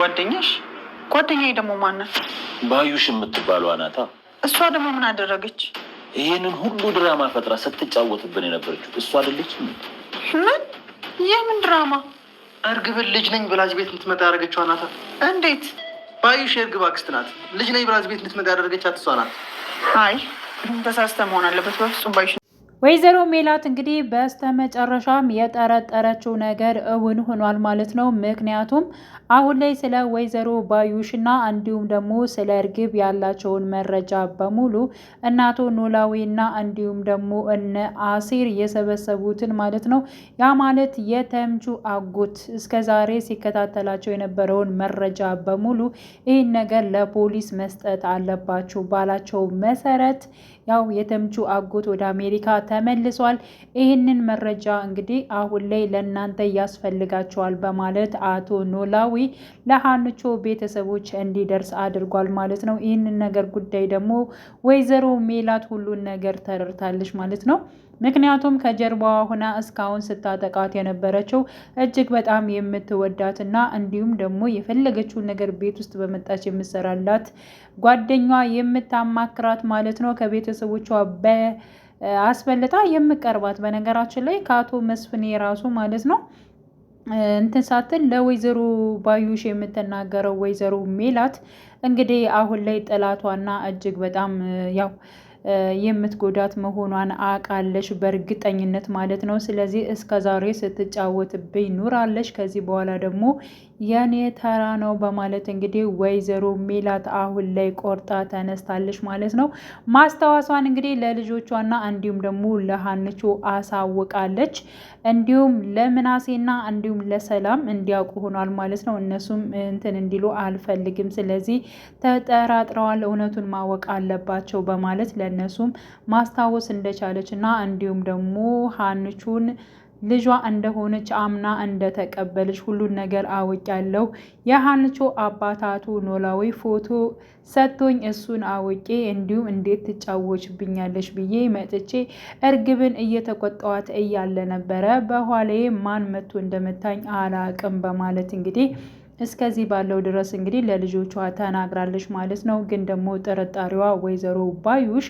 ጓደኛሽ? ጓደኛዬ ደግሞ ማናት? ባዩሽ የምትባለው ናታ። እሷ ደግሞ ምን አደረገች? ይህንን ሁሉ ድራማ ፈጥራ ስትጫወትብን የነበረችው እሷ አይደለች? ምን? የምን ድራማ? እርግብን ልጅ ነኝ ብላ እዚህ ቤት እንድትመጣ ያደረገችው ናታ። እንዴት? ባዩሽ የእርግብ አክስት ናት። ልጅ ነኝ ብላ እዚህ ቤት እንድትመጣ ያደረገቻት እሷ ናት። አይ ተሳስተ መሆን አለበት። በፍጹም ባዩሽ። ወይዘሮ ሜላት እንግዲህ በስተመጨረሻም የጠረጠረችው ነገር እውን ሆኗል ማለት ነው። ምክንያቱም አሁን ላይ ስለ ወይዘሮ ባዩሽና እንዲሁም ደግሞ ስለ እርግብ ያላቸውን መረጃ በሙሉ እናቶ ኖላዊና እንዲሁም ደግሞ እነ አሲር የሰበሰቡትን ማለት ነው። ያ ማለት የተምቹ አጎት እስከዛሬ ሲከታተላቸው የነበረውን መረጃ በሙሉ ይህን ነገር ለፖሊስ መስጠት አለባቸው ባላቸው መሰረት ያው የተምቹ አጎት ወደ አሜሪካ ተመልሷል። ይህንን መረጃ እንግዲህ አሁን ላይ ለእናንተ ያስፈልጋቸዋል በማለት አቶ ኖላዊ ለሀንቾ ቤተሰቦች እንዲደርስ አድርጓል ማለት ነው። ይህንን ነገር ጉዳይ ደግሞ ወይዘሮ ሜላት ሁሉን ነገር ተረድታለች ማለት ነው። ምክንያቱም ከጀርባዋ ሆና እስካሁን ስታጠቃት የነበረችው እጅግ በጣም የምትወዳትና እንዲሁም ደግሞ የፈለገችውን ነገር ቤት ውስጥ በመጣች የምትሰራላት ጓደኛዋ የምታማክራት ማለት ነው። ከቤተሰቦቿ አስበልጣ የምቀርባት በነገራችን ላይ ከአቶ መስፍኔ ራሱ ማለት ነው እንትን ሳትል ለወይዘሮ ባዩሽ የምትናገረው ወይዘሮ ሜላት እንግዲህ አሁን ላይ ጠላቷና እጅግ በጣም ያው የምትጎዳት መሆኗን አውቃለች በእርግጠኝነት ማለት ነው። ስለዚህ እስከዛሬ ስትጫወትብኝ ኑራለች፣ ከዚህ በኋላ ደግሞ የኔ ተራ ነው በማለት እንግዲህ ወይዘሮ ሜላት አሁን ላይ ቆርጣ ተነስታለች ማለት ነው። ማስታወሷን እንግዲህ ለልጆቿና እንዲሁም ደግሞ ለሀንቾ አሳውቃለች። እንዲሁም ለምናሴና እንዲሁም ለሰላም እንዲያውቁ ሆኗል ማለት ነው። እነሱም እንትን እንዲሉ አልፈልግም፣ ስለዚህ ተጠራጥረዋል፣ እውነቱን ማወቅ አለባቸው በማለት ለእነሱም ማስታወስ እንደቻለች እና እንዲሁም ደግሞ ሀንቹን ልጇ እንደሆነች አምና እንደተቀበለች ሁሉን ነገር አውቄያለሁ። የሀንቾ አባት አቶ ኖላዊ ፎቶ ሰጥቶኝ እሱን አውቄ እንዲሁም እንዴት ትጫወችብኛለች ብዬ መጥቼ እርግብን እየተቆጣዋት እያለ ነበረ። በኋላዬ ማን መቶ እንደመታኝ አላቅም በማለት እንግዲህ እስከዚህ ባለው ድረስ እንግዲህ ለልጆቿ ተናግራለች ማለት ነው። ግን ደግሞ ጥርጣሬዋ ወይዘሮ ባዩሽ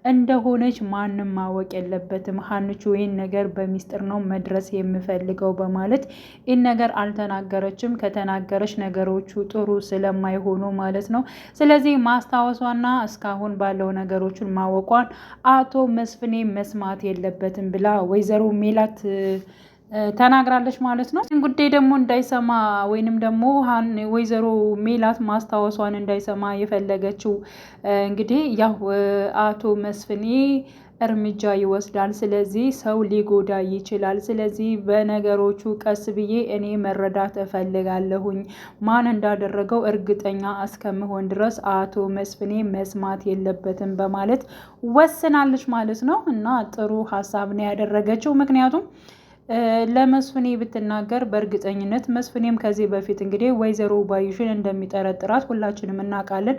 እንደሆነች ማንም ማወቅ የለበትም። ሀንቹ ይህን ነገር በሚስጥር ነው መድረስ የምፈልገው በማለት ይህን ነገር አልተናገረችም። ከተናገረች ነገሮቹ ጥሩ ስለማይሆኑ ማለት ነው። ስለዚህ ማስታወሷና እስካሁን ባለው ነገሮችን ማወቋን አቶ መስፍኔ መስማት የለበትም ብላ ወይዘሮ ሜላት ተናግራለች ማለት ነው። ጉዳይ ደግሞ እንዳይሰማ ወይንም ደግሞ ወይዘሮ ሜላት ማስታወሷን እንዳይሰማ የፈለገችው እንግዲህ ያው አቶ መስፍኔ እርምጃ ይወስዳል። ስለዚህ ሰው ሊጎዳ ይችላል። ስለዚህ በነገሮቹ ቀስ ብዬ እኔ መረዳት እፈልጋለሁኝ። ማን እንዳደረገው እርግጠኛ እስከምሆን ድረስ አቶ መስፍኔ መስማት የለበትም በማለት ወስናለች ማለት ነው። እና ጥሩ ሀሳብ ነው ያደረገችው። ምክንያቱም ለመስፍኔ ብትናገር በእርግጠኝነት መስፍኔም ከዚህ በፊት እንግዲህ ወይዘሮ ባዩሽን እንደሚጠረጥራት ሁላችንም እናውቃለን።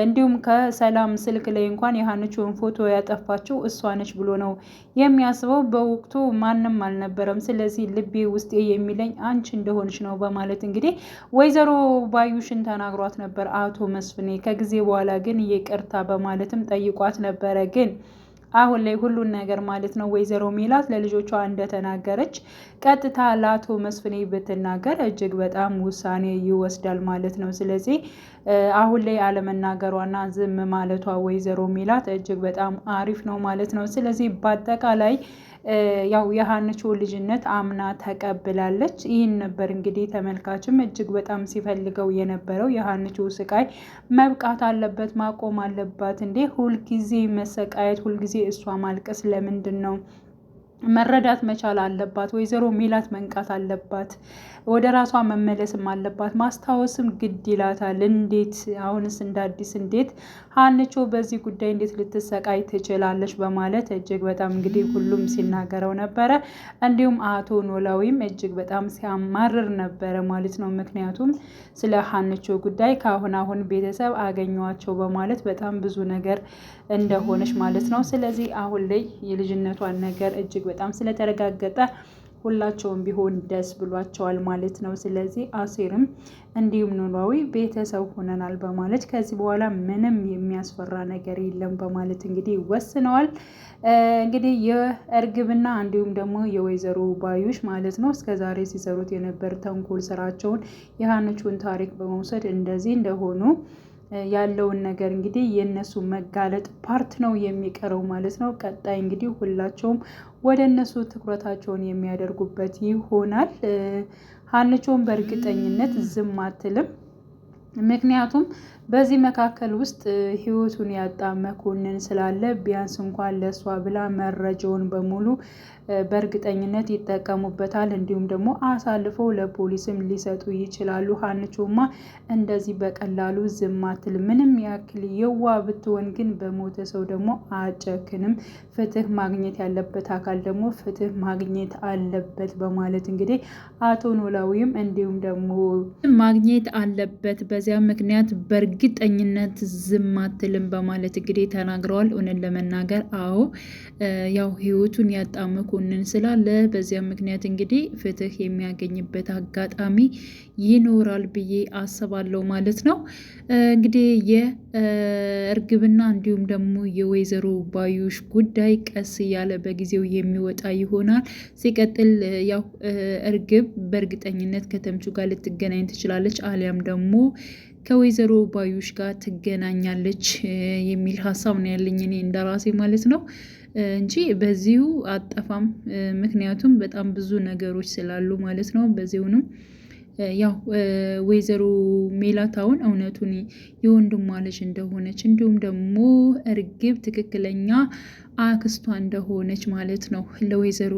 እንዲሁም ከሰላም ስልክ ላይ እንኳን የሀንቾን ፎቶ ያጠፋችው እሷ ነች ብሎ ነው የሚያስበው። በወቅቱ ማንም አልነበረም። ስለዚህ ልቤ ውስጤ የሚለኝ አንቺ እንደሆንሽ ነው በማለት እንግዲህ ወይዘሮ ባዩሽን ተናግሯት ነበር አቶ መስፍኔ። ከጊዜ በኋላ ግን ይቅርታ በማለትም ጠይቋት ነበረ። ግን አሁን ላይ ሁሉን ነገር ማለት ነው ወይዘሮ ሜላት ለልጆቿ እንደተናገረች ቀጥታ ለአቶ መስፍኔ ብትናገር እጅግ በጣም ውሳኔ ይወስዳል ማለት ነው። ስለዚህ አሁን ላይ አለመናገሯና ዝም ማለቷ ወይዘሮ ሜላት እጅግ በጣም አሪፍ ነው ማለት ነው። ስለዚህ በአጠቃላይ ያው የሀንቾ ልጅነት አምና ተቀብላለች። ይህን ነበር እንግዲህ ተመልካችም እጅግ በጣም ሲፈልገው የነበረው። የሀንቾ ስቃይ መብቃት አለበት፣ ማቆም አለባት። እንዴ ሁልጊዜ መሰቃየት፣ ሁልጊዜ እሷ ማልቀስ ለምንድን ነው? መረዳት መቻል አለባት። ወይዘሮ ሜላት መንቃት አለባት። ወደ ራሷ መመለስም አለባት። ማስታወስም ግድ ይላታል። እንዴት አሁንስ እንደ አዲስ እንዴት ሀንቾ በዚህ ጉዳይ እንዴት ልትሰቃይ ትችላለች? በማለት እጅግ በጣም እንግዲህ ሁሉም ሲናገረው ነበረ። እንዲሁም አቶ ኖላዊም እጅግ በጣም ሲያማርር ነበረ ማለት ነው። ምክንያቱም ስለ ሀንቾ ጉዳይ አሁን ቤተሰብ አገኘዋቸው በማለት በጣም ብዙ ነገር እንደሆነች ማለት ነው። ስለዚህ አሁን ላይ የልጅነቷን ነገር እጅግ በጣም ስለተረጋገጠ ሁላቸውም ቢሆን ደስ ብሏቸዋል ማለት ነው። ስለዚህ አሴርም እንዲሁም ኖላዊ ቤተሰብ ሆነናል በማለት ከዚህ በኋላ ምንም የሚያስፈራ ነገር የለም በማለት እንግዲህ ወስነዋል። እንግዲህ የእርግብና እንዲሁም ደግሞ የወይዘሮ ባዩሽ ማለት ነው እስከዛሬ ሲሰሩት የነበር ተንኮል ስራቸውን የሀንቹን ታሪክ በመውሰድ እንደዚህ እንደሆኑ ያለውን ነገር እንግዲህ የእነሱ መጋለጥ ፓርት ነው የሚቀረው ማለት ነው። ቀጣይ እንግዲህ ሁላቸውም ወደ እነሱ ትኩረታቸውን የሚያደርጉበት ይሆናል። ሀንቾም በእርግጠኝነት ዝም አትልም። ምክንያቱም በዚህ መካከል ውስጥ ህይወቱን ያጣ መኮንን ስላለ ቢያንስ እንኳን ለእሷ ብላ መረጃውን በሙሉ በእርግጠኝነት ይጠቀሙበታል። እንዲሁም ደግሞ አሳልፈው ለፖሊስም ሊሰጡ ይችላሉ። ሀንቾማ እንደዚህ በቀላሉ ዝም አትልም። ምንም ያክል የዋ ብትሆን ግን በሞተ ሰው ደግሞ አጨክንም። ፍትህ ማግኘት ያለበት አካል ደግሞ ፍትህ ማግኘት አለበት በማለት እንግዲህ አቶ ኖላዊም እንዲሁም ደግሞ ማግኘት አለበት በዚያ ምክንያት በእርግጠኝነት ዝም አትልም በማለት እንግዲህ ተናግረዋል። እውነት ለመናገር አዎ ያው ህይወቱን ያጣ መኮንን ስላለ በዚያ ምክንያት እንግዲህ ፍትህ የሚያገኝበት አጋጣሚ ይኖራል ብዬ አስባለሁ ማለት ነው። እንግዲህ የእርግብና እንዲሁም ደግሞ የወይዘሮ ባዩሽ ጉዳይ ቀስ እያለ በጊዜው የሚወጣ ይሆናል። ሲቀጥል ያው እርግብ በእርግጠኝነት ከተምቹ ጋር ልትገናኝ ትችላለች፣ አሊያም ደግሞ ከወይዘሮ ባዩሽ ጋር ትገናኛለች የሚል ሀሳብ ነው ያለኝ እኔ እንደራሴ ማለት ነው እንጂ በዚሁ አጠፋም። ምክንያቱም በጣም ብዙ ነገሮች ስላሉ ማለት ነው። በዚሁንም ያው ወይዘሮ ሜላታውን እውነቱን የወንድሟ ልጅ እንደሆነች እንዲሁም ደግሞ እርግብ ትክክለኛ አክስቷ እንደሆነች ማለት ነው ለወይዘሮ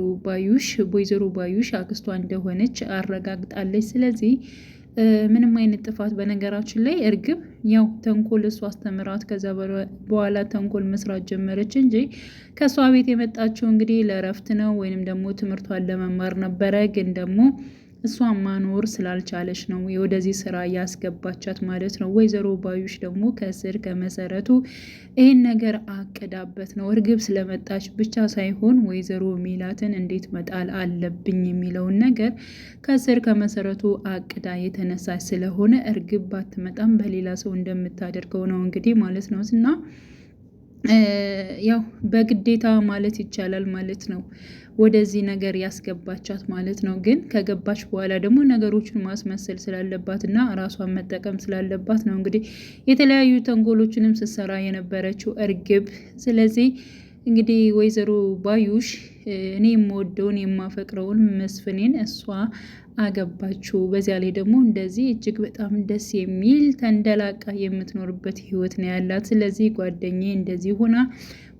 ባዩሽ አክስቷ እንደሆነች አረጋግጣለች። ስለዚህ ምንም አይነት ጥፋት በነገራችን ላይ እርግብ ያው ተንኮል እሷ አስተምራት ከዛ በኋላ ተንኮል መስራት ጀመረች እንጂ ከእሷ ቤት የመጣችው እንግዲህ ለእረፍት ነው ወይንም ደግሞ ትምህርቷን ለመማር ነበረ። ግን ደግሞ እሷን ማኖር ስላልቻለች ነው ወደዚህ ስራ ያስገባቻት ማለት ነው። ወይዘሮ ባዩሽ ደግሞ ከስር ከመሰረቱ ይህን ነገር አቅዳበት ነው። እርግብ ስለመጣች ብቻ ሳይሆን ወይዘሮ ሜላትን እንዴት መጣል አለብኝ የሚለውን ነገር ከስር ከመሰረቱ አቅዳ የተነሳች ስለሆነ እርግብ ባትመጣም በሌላ ሰው እንደምታደርገው ነው እንግዲህ ማለት ነው። እና ያው በግዴታ ማለት ይቻላል ማለት ነው ወደዚህ ነገር ያስገባቻት ማለት ነው። ግን ከገባች በኋላ ደግሞ ነገሮችን ማስመሰል ስላለባት እና ራሷን መጠቀም ስላለባት ነው እንግዲህ የተለያዩ ተንኮሎችንም ስትሰራ የነበረችው እርግብ። ስለዚህ እንግዲህ ወይዘሮ ባዩሽ እኔ የምወደውን የማፈቅረውን መስፍኔን እሷ አገባችው። በዚያ ላይ ደግሞ እንደዚህ እጅግ በጣም ደስ የሚል ተንደላቃ የምትኖርበት ህይወት ነው ያላት። ስለዚህ ጓደኛዬ እንደዚህ ሆና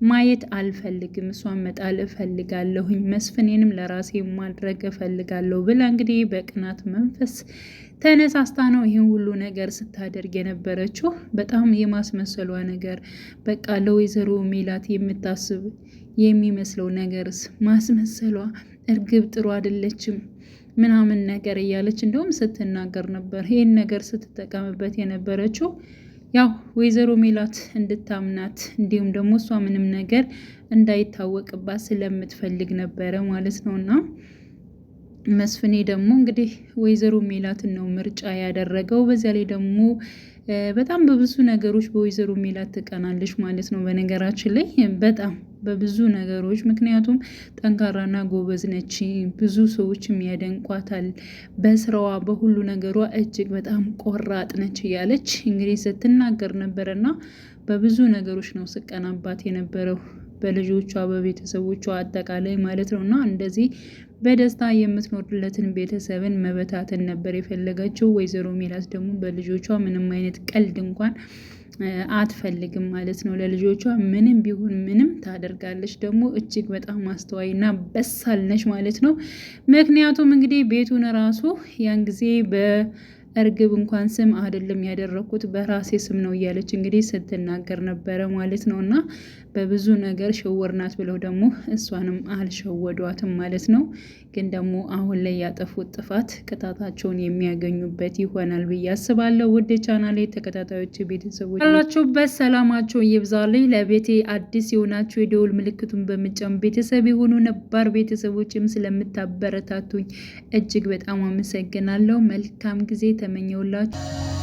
ማየት አልፈልግም፣ እሷን መጣል እፈልጋለሁኝ፣ መስፍኔንም ለራሴ ማድረግ እፈልጋለሁ ብላ እንግዲህ በቅናት መንፈስ ተነሳስታ ነው ይህን ሁሉ ነገር ስታደርግ የነበረችው። በጣም የማስመሰሏ ነገር በቃ ለወይዘሮ ሜላት የምታስብ የሚመስለው ነገርስ ማስመሰሏ እርግብ ጥሩ አይደለችም ምናምን ነገር እያለች እንደውም ስትናገር ነበር። ይህን ነገር ስትጠቀምበት የነበረችው ያው ወይዘሮ ሜላት እንድታምናት እንዲሁም ደግሞ እሷ ምንም ነገር እንዳይታወቅባት ስለምትፈልግ ነበረ ማለት ነውና መስፍኔ ደግሞ እንግዲህ ወይዘሮ ሜላትን ነው ምርጫ ያደረገው። በዚያ ላይ ደግሞ በጣም በብዙ ነገሮች በወይዘሮ ሜላት ትቀናለች ማለት ነው። በነገራችን ላይ በጣም በብዙ ነገሮች፣ ምክንያቱም ጠንካራና ጎበዝ ነች፣ ብዙ ሰዎችም ያደንቋታል፣ በስራዋ በሁሉ ነገሯ እጅግ በጣም ቆራጥ ነች እያለች እንግዲህ ስትናገር ነበረና በብዙ ነገሮች ነው ስቀናባት የነበረው በልጆቿ በቤተሰቦቿ አጠቃላይ ማለት ነው። እና እንደዚህ በደስታ የምትኖርለትን ቤተሰብን መበታተን ነበር የፈለገችው። ወይዘሮ ሜላት ደግሞ በልጆቿ ምንም አይነት ቀልድ እንኳን አትፈልግም ማለት ነው። ለልጆቿ ምንም ቢሆን ምንም ታደርጋለች። ደግሞ እጅግ በጣም አስተዋይና በሳል ነች ማለት ነው። ምክንያቱም እንግዲህ ቤቱን ራሱ ያን ጊዜ እርግብ እንኳን ስም አይደለም ያደረኩት በራሴ ስም ነው እያለች እንግዲህ ስትናገር ነበረ ማለት ነው። እና በብዙ ነገር ሸወርናት ብለው ደግሞ እሷንም አልሸወዷትም ማለት ነው። ግን ደግሞ አሁን ላይ ያጠፉት ጥፋት ቅጣታቸውን የሚያገኙበት ይሆናል ብዬ አስባለሁ። ውድ ቻናሌ ተከታታዮች ቤተሰቦች ያላችሁበት ሰላማቸው ይብዛልኝ። ለቤቴ አዲስ የሆናችሁ የደውል ምልክቱን በመጫን ቤተሰብ የሆኑ ነባር ቤተሰቦችም ስለምታበረታቱኝ እጅግ በጣም አመሰግናለሁ። መልካም ጊዜ ተመኘውላችሁ።